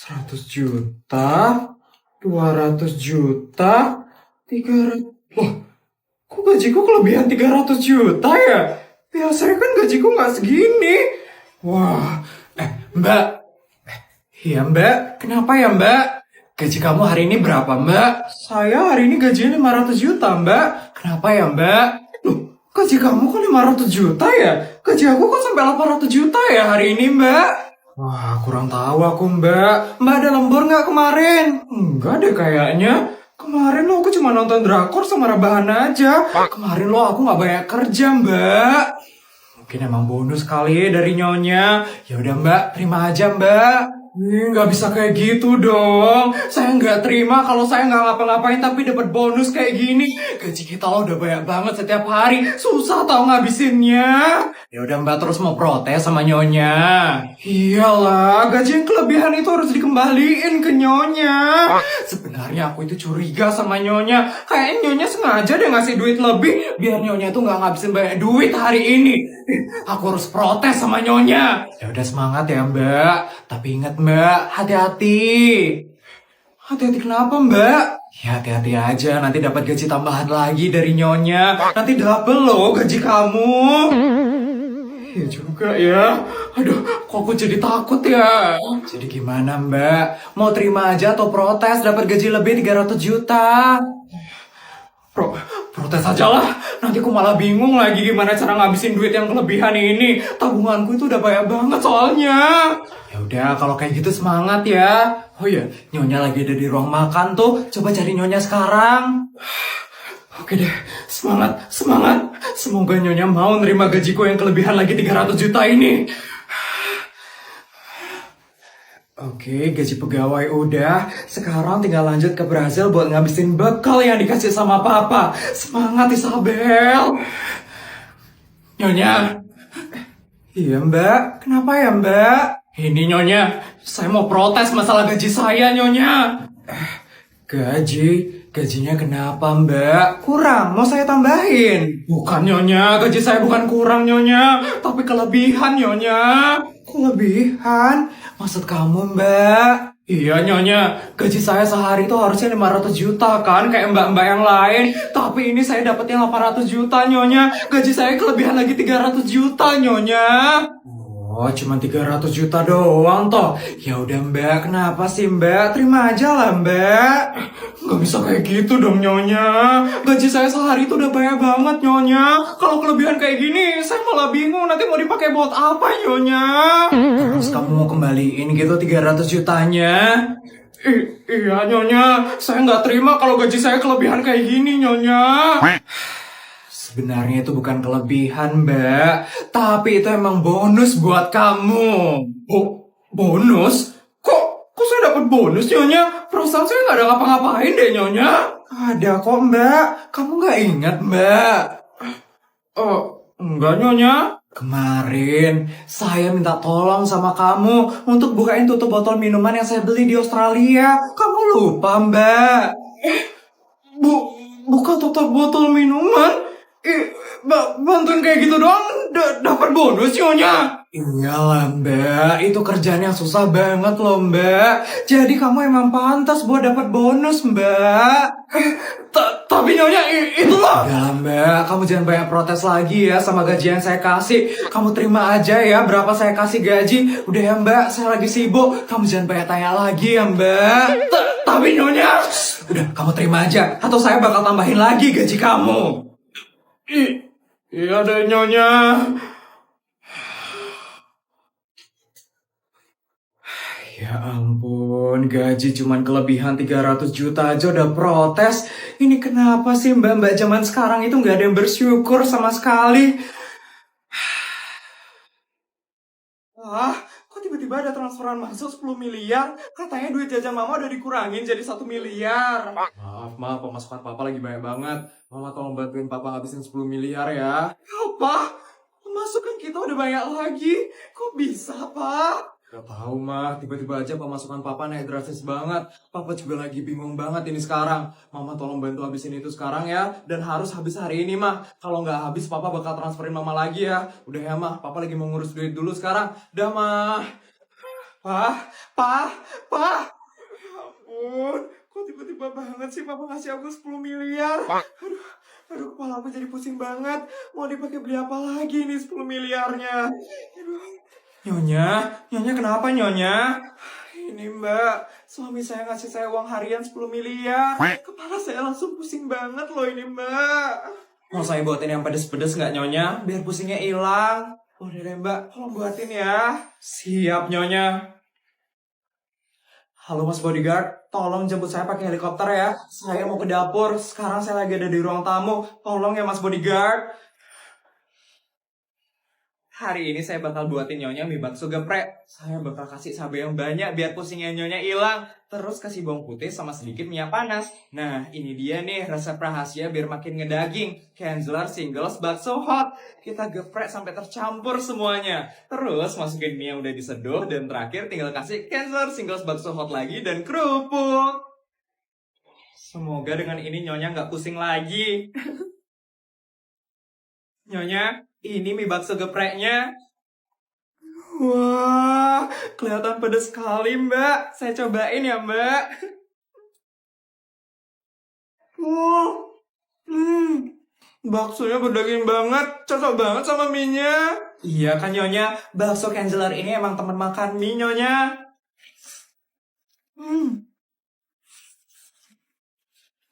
100 juta, 200 juta, 300. Wah, kok gajiku kelebihan 300 juta ya? Biasanya kan gajiku nggak segini. Wah, Mbak. Iya Mbak, kenapa ya Mbak? Gaji kamu hari ini berapa Mbak? Saya hari ini gajinya 500 juta Mbak. Kenapa ya Mbak? Loh, gaji kamu kok 500 juta ya? Gaji aku kok sampai 800 juta ya hari ini Mbak? Wah, kurang tahu aku Mbak. Mbak ada lembur nggak kemarin? Enggak deh kayaknya. Kemarin lo aku cuma nonton drakor sama rebahan aja. Kemarin lo aku nggak banyak kerja Mbak. Mungkin emang bonus kali dari nyonya. Ya udah Mbak, terima aja Mbak. Nggak bisa kayak gitu dong. Saya nggak terima kalau saya nggak ngapa-ngapain tapi dapat bonus kayak gini. Gaji kita lo udah banyak banget setiap hari. Susah tau ngabisinnya. Ya udah Mbak terus mau protes sama nyonya. Iyalah, gaji yang kelebihan itu harus dikembaliin ke nyonya. Sebenarnya aku itu curiga sama nyonya. Kayaknya nyonya sengaja deh ngasih duit lebih biar nyonya tuh nggak ngabisin banyak duit hari ini. Aku harus protes sama nyonya. Ya udah semangat ya Mbak. Tapi ingat Mbak, hati-hati. Hati-hati kenapa Mbak? Ya hati-hati aja, nanti dapat gaji tambahan lagi dari nyonya. Nanti double loh gaji kamu. Ya juga ya. Aduh, kok aku jadi takut ya. Jadi gimana Mbak? Mau terima aja atau protes dapat gaji lebih 300 juta? Protes aja lah. Nanti aku malah bingung lagi gimana cara ngabisin duit yang kelebihan ini. Tabunganku itu udah banyak banget soalnya. Ya udah, kalau kayak gitu semangat ya. Oh iya, nyonya lagi ada di ruang makan tuh. Coba cari nyonya sekarang. Oke deh, semangat, semangat. Semoga nyonya mau nerima gajiku yang kelebihan lagi 300 juta ini. Oke, gaji pegawai udah. Sekarang tinggal lanjut ke Brazil buat ngabisin bekal yang dikasih sama papa. Semangat Isabel. Nyonya. Iya Mbak, kenapa ya Mbak? Ini Nyonya, saya mau protes masalah gaji saya Nyonya. Gajinya kenapa Mbak? Kurang, mau saya tambahin. Bukan Nyonya, gaji saya bukan kurang Nyonya, tapi kelebihan Nyonya. Kelebihan? Maksud kamu Mbak? Iya Nyonya, gaji saya sehari itu harusnya 500 juta kan, kayak mbak-mbak yang lain. Tapi ini saya dapetnya 800 juta Nyonya. Gaji saya kelebihan lagi 300 juta Nyonya. Oh, cuma 300 juta doang toh. Ya udah Mbak, kenapa sih Mbak? Terima aja lah Mbak. Gak bisa kayak gitu dong Nyonya. Gaji saya sehari itu udah banyak banget Nyonya. Kalau kelebihan kayak gini, saya malah bingung nanti mau dipakai buat apa Nyonya. Terus kamu mau kembaliin gitu 300 jutanya? Iya Nyonya, saya nggak terima kalau gaji saya kelebihan kayak gini Nyonya. Sebenarnya itu bukan kelebihan, Mbak. Tapi itu emang bonus buat kamu. Bonus? Kok saya dapat bonus, Nyonya? Perasaan saya nggak ada ngapa-ngapain deh, Nyonya. Ada kok, Mbak. Kamu nggak ingat, Mbak? Oh, enggak, Nyonya. Kemarin, saya minta tolong sama kamu untuk bukain tutup botol minuman yang saya beli di Australia. Kamu lupa, Mbak? Buka tutup botol minuman? Bantuin kayak gitu doang dapat bonus Nyonya. Iyalah Mbak, itu kerjaan yang susah banget loh Mbak. Jadi kamu emang pantas buat dapat bonus Mbak. Tapi Nyonya itu loh. Ya Mbak, kamu jangan banyak protes lagi ya sama gaji yang saya kasih. Kamu terima aja ya berapa saya kasih gaji. Udah ya Mbak, saya lagi sibuk. Kamu jangan banyak tanya lagi ya Mbak. Tapi Nyonya, udah kamu terima aja atau saya bakal tambahin lagi gaji kamu. Iya deh Nyonya. Ya ampun, gaji cuman kelebihan 300 juta aja udah protes. Ini kenapa sih mbak-mbak zaman sekarang itu nggak ada yang bersyukur sama sekali? Wah, kok tiba-tiba ada transferan masuk 10 miliar? Katanya duit jajan mama udah dikurangin jadi 1 miliar. Maaf, pemasukan papa lagi banyak banget. Mama tolong bantuin papa ngabisin 10 miliar ya. Apa? Pemasukan kita udah banyak lagi. Kok bisa, Pak? Gak tahu mah, tiba-tiba aja pemasukan papa naik drastis banget. Papa juga lagi bingung banget ini sekarang. Mama tolong bantu habisin itu sekarang ya. Dan harus habis hari ini mah. Kalau nggak habis papa bakal transferin mama lagi ya. Udah ya mah, papa lagi mau ngurus duit dulu sekarang. Udah mah. Pak, Pak, Pak. Ya ampun, kok tiba-tiba banget sih Papa ngasih aku 10 miliar? Aduh, aduh, kepala aku jadi pusing banget. Mau dipakai beli apa lagi nih 10 miliarnya? Aduh. Nyonya, Nyonya kenapa Nyonya? Ini Mbak, suami saya ngasih saya uang harian 10 miliar. Kepala saya langsung pusing banget loh ini Mbak. Mau saya buatin yang pedes-pedes nggak Nyonya? Biar pusingnya hilang. Udah deh Mbak, tolong buatin ya. Siap Nyonya. Halo Mas Bodyguard, tolong jemput saya pakai helikopter ya. Saya mau ke dapur, sekarang saya lagi ada di ruang tamu. Tolong ya Mas Bodyguard. Hari ini saya bakal buatin Nyonya mie bakso geprek. Saya bakal kasih cabai yang banyak biar pusingnya Nyonya hilang. Terus kasih bawang putih sama sedikit minyak panas. Nah, ini dia nih resep rahasia biar makin ngedaging. Kenzler Singles Bakso Hot. Kita geprek sampai tercampur semuanya. Terus masukin mie yang udah diseduh. Dan terakhir tinggal kasih Kenzler Singles Bakso Hot lagi dan kerupuk. Semoga dengan ini Nyonya nggak pusing lagi. Nyonya, ini mie bakso gepreknya. Wah, kelihatan pedas sekali, Mbak. Saya cobain ya, Mbak. Wah, baksonya berdaging banget. Cocok banget sama mie-nya. Iya kan, Nyonya? Bakso Kenzeler ini emang teman makan mie, Nyonya. Hmm.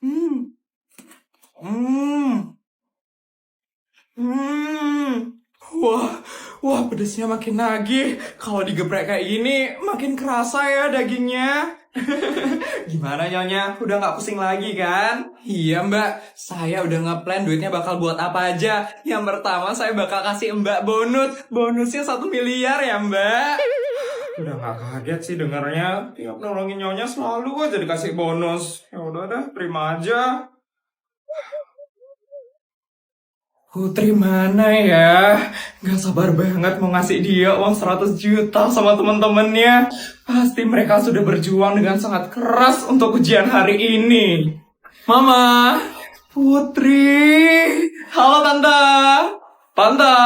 Hmm. Hmm. Hmm. Wah, pedesnya makin nagih. Kalau digeprek kayak gini, makin kerasa ya dagingnya. Gimana Nyonya? Udah nggak pusing lagi kan? Iya Mbak, saya udah ngeplan duitnya bakal buat apa aja. Yang pertama saya bakal kasih Mbak bonus. Bonusnya 1 miliar ya Mbak. Udah nggak kaget sih dengarnya. Tiap nolongin Nyonya selalu aja dikasih bonus. Ya udah dah, terima aja. Putri mana ya? Gak sabar banget mau ngasih dia uang 100 juta sama temen-temennya. Pasti mereka sudah berjuang dengan sangat keras untuk ujian hari ini. Mama, Putri. Halo Tante. Tante.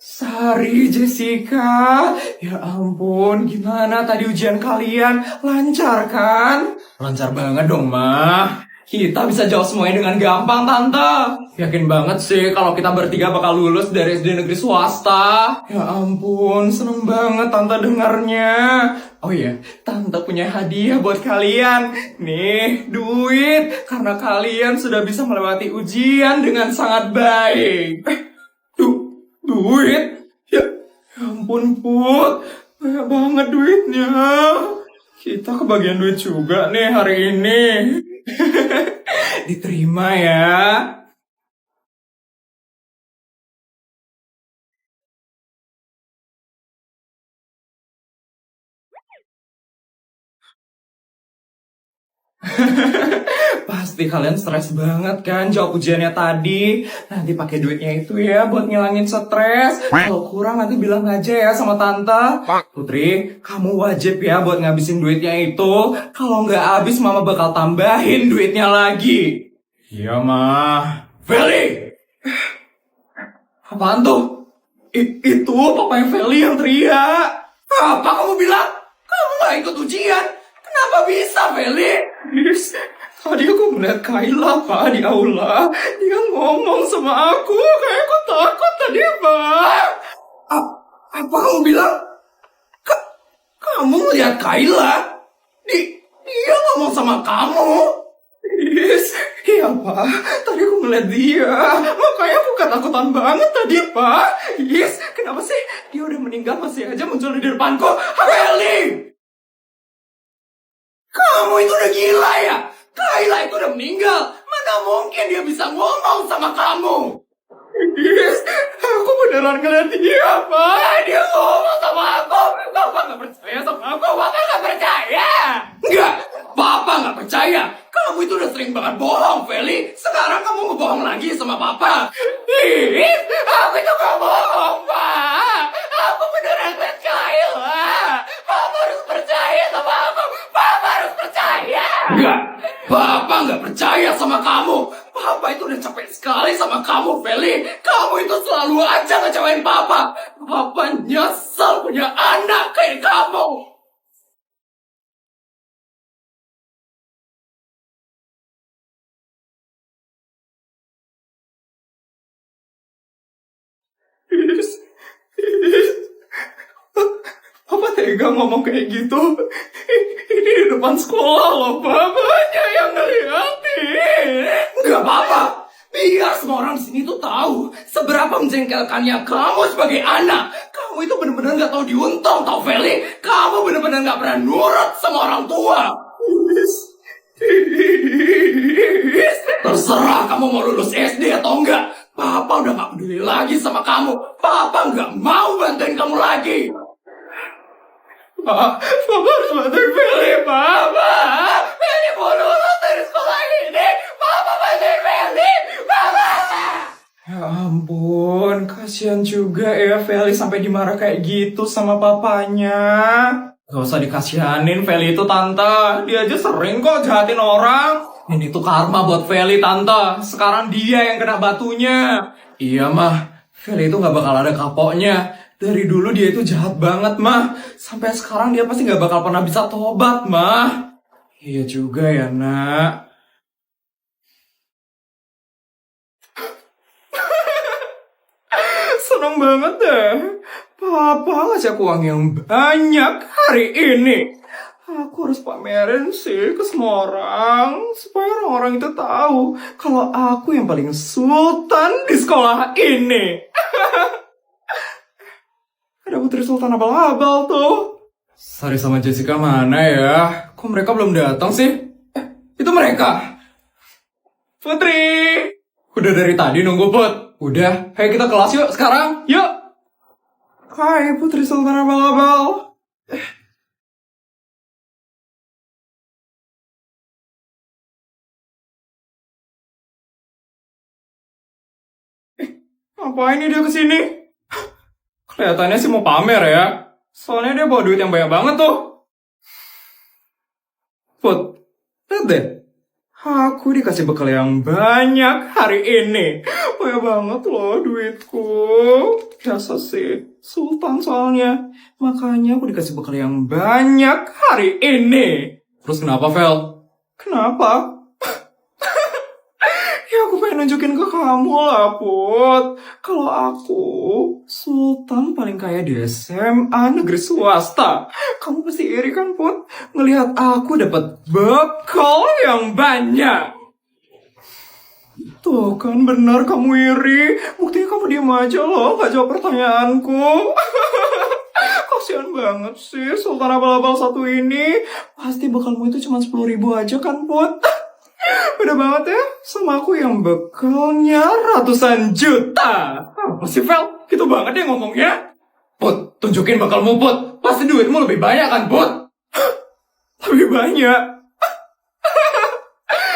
Sari, Jessica. Ya ampun, gimana tadi ujian kalian? Lancar kan? Lancar banget dong, Ma. Kita bisa jawab semuanya dengan gampang, Tante. Yakin banget sih kalau kita bertiga bakal lulus dari SD negeri swasta. Ya ampun, seneng banget Tante dengarnya. Oh iya, Tante punya hadiah buat kalian. Nih, duit. Karena kalian sudah bisa melewati ujian dengan sangat baik. Duit? Ya ampun, Put. Banyak banget duitnya. Kita kebagian duit juga nih hari ini. Diterima ya. Pasti kalian stres banget kan jawab ujiannya tadi. Nanti pakai duitnya itu ya buat ngilangin stres. Kalau kurang nanti bilang aja ya sama tante. Putri, kamu wajib ya buat ngabisin duitnya itu. Kalau nggak habis mama bakal tambahin duitnya lagi. Iya mah. Feli! Apaan tuh? Itu papanya Feli yang teriak. Apa kamu bilang? Kamu nggak ikut ujian? Kenapa bisa, Feli? Tadi aku melihat Kayla, Pak, di aula. Dia ngomong sama aku. Kayak aku takut tadi, Pak. Apa kamu bilang? Kamu melihat Kayla? Dia ngomong sama kamu. Iya, Pak. Tadi aku melihat dia. Makanya aku ketakutan banget tadi, Pak. Kenapa sih? Dia udah meninggal masih aja muncul di depanku. Feli! Kamu itu udah gila ya? Kayla itu udah meninggal. Mana mungkin dia bisa ngomong sama kamu? Aku beneran ngeliat dia, Pak. Dia ngomong sama aku. Papa gak percaya sama aku. Papa gak percaya. Enggak, Papa gak percaya. Kamu itu udah sering banget bohong, Feli. Sekarang kamu ngebohong lagi sama Papa. Aku itu gak bohong, Pak. Aku beneran ngeliat Kayla. Papa harus percaya sama aku. Papa harus percaya. Enggak, Papa gak percaya sama kamu. Papa itu udah capek sekali sama kamu, Feli. Kamu itu selalu aja ngecewain Papa. Papa nyesel punya anak kayak kamu. Is, is. Papa tega ngomong kayak gitu. Ini di depan sekolah loh, papanya yang ngeliatin. Gak apa-apa. Biar semua orang di sini tuh tahu seberapa menjengkelkannya kamu sebagai anak. Kamu itu bener-bener gak tahu diuntung, tau Feli? Kamu bener-bener gak pernah nurut sama orang tua. Terserah kamu mau lulus SD atau enggak. Papa udah gak peduli lagi sama kamu. Papa gak mau bantuin kamu lagi. Papa harus bantuin Feli, Papa. Feli mau lulus dari sekolah ini. Papa bantuin Feli. Papa. Ya ampun, kasihan juga ya Feli sampai dimarah kayak gitu sama papanya. Gak usah dikasihanin Feli itu tante. Dia aja sering kok jahatin orang. Ini tuh karma buat Feli tante. Sekarang dia yang kena batunya. Iya mah, Feli itu gak bakal ada kapoknya. Dari dulu dia itu jahat banget mah. Sampai sekarang dia pasti gak bakal pernah bisa tobat mah. Iya juga ya nak. Seneng banget deh. Papa ngasih aku uang yang banyak hari ini. Aku harus pamerin sih ke semua orang. Supaya orang-orang itu tahu kalau aku yang paling sultan di sekolah ini. Ada Putri Sultan abal-abal tuh. Sari sama Jessica mana ya? Kok mereka belum datang sih? Itu mereka. Putri. Udah dari tadi nunggu Put. Udah, ayo kita kelas yuk sekarang. Yuk. Hai Putri Sultan abal-abal. Ngapain nih dia kesini? Kelihatannya sih mau pamer ya. Soalnya dia bawa duit yang banyak banget tuh. Put, lihat deh. Aku dikasih bekal yang banyak hari ini. Banyak banget loh duitku. Biasa sih, Sultan soalnya. Makanya aku dikasih bekal yang banyak hari ini. Terus kenapa, Vel? Kenapa? Ya aku pengen nunjukin ke kamu lah, Put. Kalau aku Sultan paling kaya di SMA negeri swasta. Kamu pasti iri kan, Put? Ngelihat aku dapat bekal yang banyak. Tuh kan benar kamu iri. Buktinya kamu diem aja loh, gak jawab pertanyaanku. Kasian banget sih Sultan abal-abal satu ini. Pasti bekalmu itu cuma 10.000 aja kan, Put? Beda banget ya sama aku yang bekalnya ratusan juta. Masih Vel, gitu banget ya ngomongnya. Put, tunjukin bekalmu Put. Pasti duitmu lebih banyak kan Put? Lebih banyak?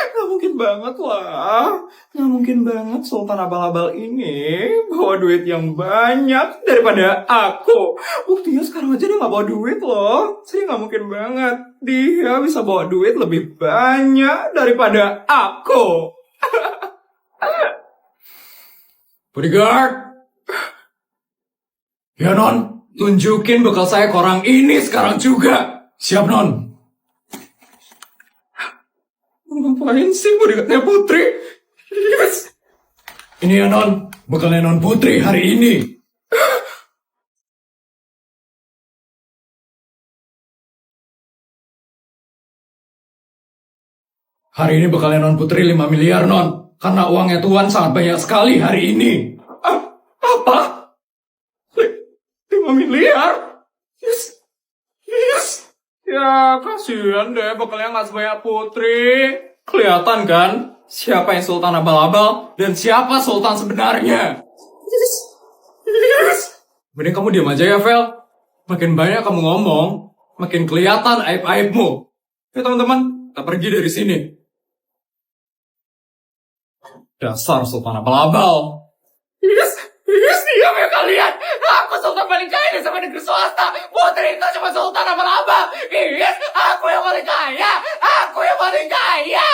Gak mungkin banget lah. Gak mungkin banget Sultan abal-abal ini bawa duit yang banyak daripada aku. Buktinya sekarang aja dia gak bawa duit loh. Jadi gak mungkin banget dia bisa bawa duit lebih banyak daripada aku. Bodyguard. Ya non, tunjukin bekal saya ke orang ini sekarang juga. Siap non. Ngapain sih bodyguardnya Putri? Yes. Ini ya non, bekalnya non Putri hari ini. Hari ini bekalnya non Putri 5 miliar non. Karena uangnya Tuan sangat banyak sekali hari ini. Apa? 5 miliar? Yes. Yes. Ya kasihan deh bekalnya gak sebanyak Putri. Kelihatan kan siapa yang Sultan abal-abal dan siapa Sultan sebenarnya. Yes. Mending kamu diam aja ya Vel. Makin banyak kamu ngomong, makin kelihatan aib-aibmu. Ya teman-teman, kita pergi dari sini. Dasar Sultan abal-abal. Yes, diam ya kalian. Aku Sultan paling kaya di sama negeri swasta. Putri itu cuma Sultan abal-abal. Yes, aku yang paling kaya. Aku yang paling kaya.